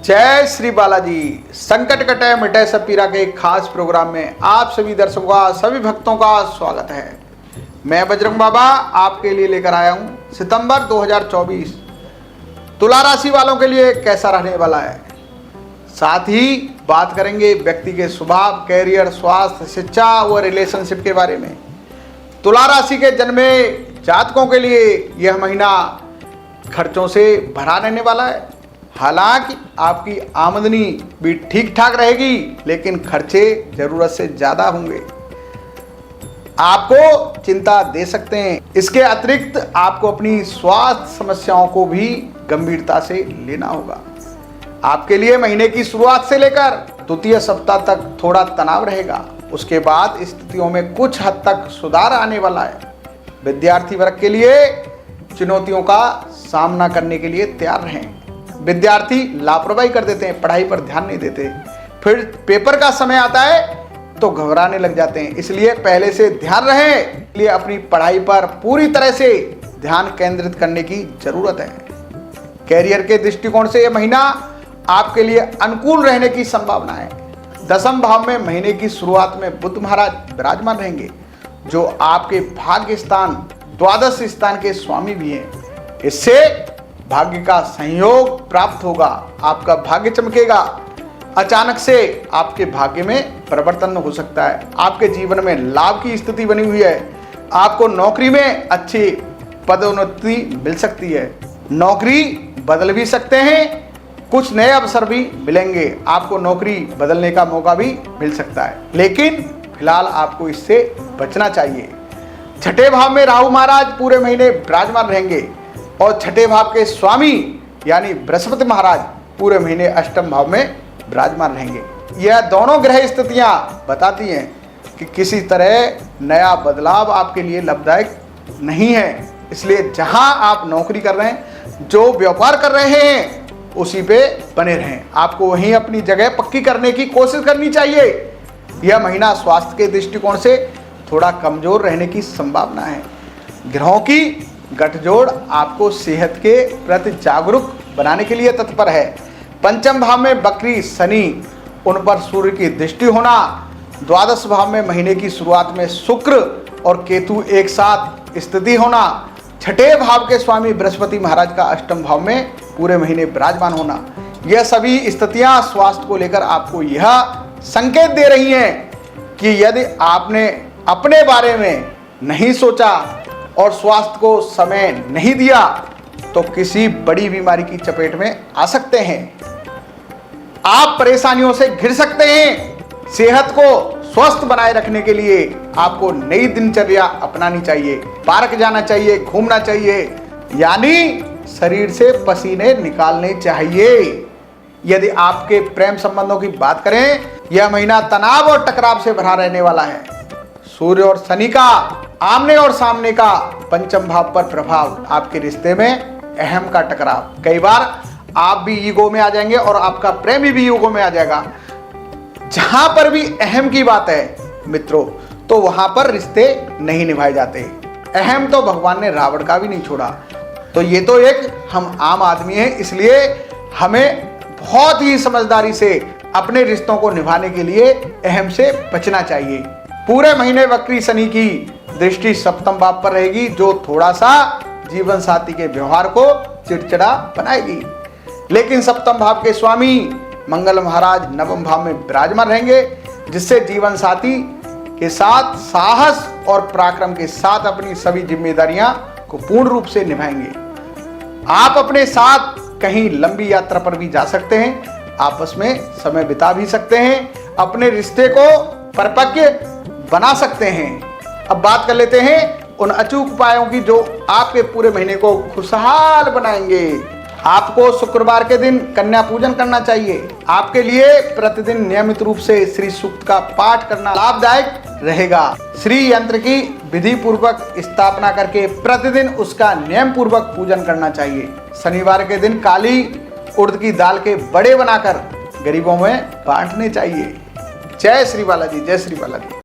जय श्री बालाजी। संकट कटे मिटे सब पीरा के एक खास प्रोग्राम में आप सभी दर्शकों का, सभी भक्तों का स्वागत है। मैं बजरंग बाबा आपके लिए लेकर आया हूं सितंबर 2024 तुला राशि वालों के लिए कैसा रहने वाला है। साथ ही बात करेंगे व्यक्ति के स्वभाव, कैरियर, स्वास्थ्य, शिक्षा व रिलेशनशिप के बारे में। तुला राशि के जन्मे जातकों के लिए यह महीना खर्चों से भरा रहने वाला है। हालांकि आपकी आमदनी भी ठीक ठाक रहेगी, लेकिन खर्चे जरूरत से ज्यादा होंगे, आपको चिंता दे सकते हैं। इसके अतिरिक्त आपको अपनी स्वास्थ्य समस्याओं को भी गंभीरता से लेना होगा। आपके लिए महीने की शुरुआत से लेकर द्वितीय सप्ताह तक थोड़ा तनाव रहेगा। उसके बाद स्थितियों में कुछ हद तक सुधार आने वाला है। विद्यार्थी वर्ग के लिए चुनौतियों का सामना करने के लिए तैयार रहें। विद्यार्थी लापरवाही कर देते हैं, पढ़ाई पर ध्यान नहीं देते, फिर पेपर का समय आता है तो घबराने लग जाते हैं। इसलिए पहले से ध्यान रहे, इसलिए अपनी पढ़ाई पर पूरी तरह से ध्यान केंद्रित करने की जरूरत है। कैरियर के दृष्टिकोण से यह महीना आपके लिए अनुकूल रहने की संभावना है। दसम भाव में महीने की शुरुआत में बुध महाराज विराजमान रहेंगे, जो आपके भाग्य स्थान, द्वादश स्थान के स्वामी भी हैं। इससे भाग्य का संयोग प्राप्त होगा, आपका भाग्य चमकेगा। अचानक से आपके भाग्य में परिवर्तन हो सकता है। आपके जीवन में लाभ की स्थिति बनी हुई है। आपको नौकरी में अच्छी पदोन्नति मिल सकती है। नौकरी बदल भी सकते हैं, कुछ नए अवसर भी मिलेंगे। आपको नौकरी बदलने का मौका भी मिल सकता है, लेकिन फिलहाल आपको इससे बचना चाहिए। छठे भाव में राहु महाराज पूरे महीने विराजमान रहेंगे और छठे भाव के स्वामी यानी बृहस्पति महाराज पूरे महीने अष्टम भाव में विराजमान रहेंगे। यह दोनों ग्रह स्थितियां बताती हैं कि किसी तरह नया बदलाव आपके लिए लाभदायक नहीं है। इसलिए जहां आप नौकरी कर रहे हैं, जो व्यापार कर रहे हैं, उसी पे बने रहें। आपको वहीं अपनी जगह पक्की करने की कोशिश करनी चाहिए। यह महीना स्वास्थ्य के दृष्टिकोण से थोड़ा कमजोर रहने की संभावना है। ग्रहों की गठजोड़ आपको सेहत के प्रति जागरूक बनाने के लिए तत्पर है। पंचम भाव में बकरी शनि, उन पर सूर्य की दृष्टि होना, द्वादश भाव में महीने की शुरुआत में शुक्र और केतु एक साथ स्थिति होना, छठे भाव के स्वामी बृहस्पति महाराज का अष्टम भाव में पूरे महीने विराजमान होना, यह सभी स्थितियां स्वास्थ्य को लेकर आपको यह संकेत दे रही हैं कि यदि आपने अपने बारे में नहीं सोचा और स्वास्थ्य को समय नहीं दिया तो किसी बड़ी बीमारी की चपेट में आ सकते हैं। आप परेशानियों से घिर सकते हैं। सेहत को स्वस्थ बनाए रखने के लिए आपको नई दिनचर्या अपनानी चाहिए। पार्क जाना चाहिए, घूमना चाहिए, यानी शरीर से पसीने निकालने चाहिए। यदि आपके प्रेम संबंधों की बात करें, यह महीना तनाव और टकराव से भरा रहने वाला है। सूर्य और शनि का आमने और सामने का पंचम भाव पर प्रभाव आपके रिश्ते में अहम का टकराव। कई बार आप भी ईगो में आ जाएंगे और आपका प्रेमी भी ईगो में आ जाएगा। जहां पर भी अहम की बात है मित्रों, तो वहां पर रिश्ते नहीं निभाए जाते। अहम तो भगवान ने रावण का भी नहीं छोड़ा। तो ये तो एक हम आम आदमी हैं, इसलिए हमें बहुत ही समझदारी से अपने रिश्तों को निभाने के लिए अहम से बचना चाहिए। पूरे महीने वक्री शनि की दृष्टि सप्तम भाव पर रहेगी, जो थोड़ा सा जीवन साथी के व्यवहार को चिड़चिड़ा बनाएगी। लेकिन सप्तम भाव के स्वामी मंगल महाराज नवम भाव में विराजमान रहेंगे, जिससे जीवन साथी के साथ साहस और पराक्रम के साथ अपनी सभी जिम्मेदारियां को पूर्ण रूप से निभाएंगे। आप अपने साथ कहीं लंबी यात्रा पर भी जा सकते हैं, आपस में समय बिता भी सकते हैं, अपने रिश्ते को परिपक्व बना सकते हैं। अब बात कर लेते हैं उन अचूक उपायों की जो आपके पूरे महीने को खुशहाल बनाएंगे। आपको शुक्रवार के दिन कन्या पूजन करना चाहिए। आपके लिए प्रतिदिन नियमित रूप से श्री सूक्त का पाठ करना लाभदायक रहेगा। श्री यंत्र की विधि पूर्वक स्थापना करके प्रतिदिन उसका नियम पूर्वक पूजन करना चाहिए। शनिवार के दिन काली उड़द की दाल के बड़े बनाकर गरीबों में बांटने चाहिए। जय श्री बालाजी, जय श्री बालाजी।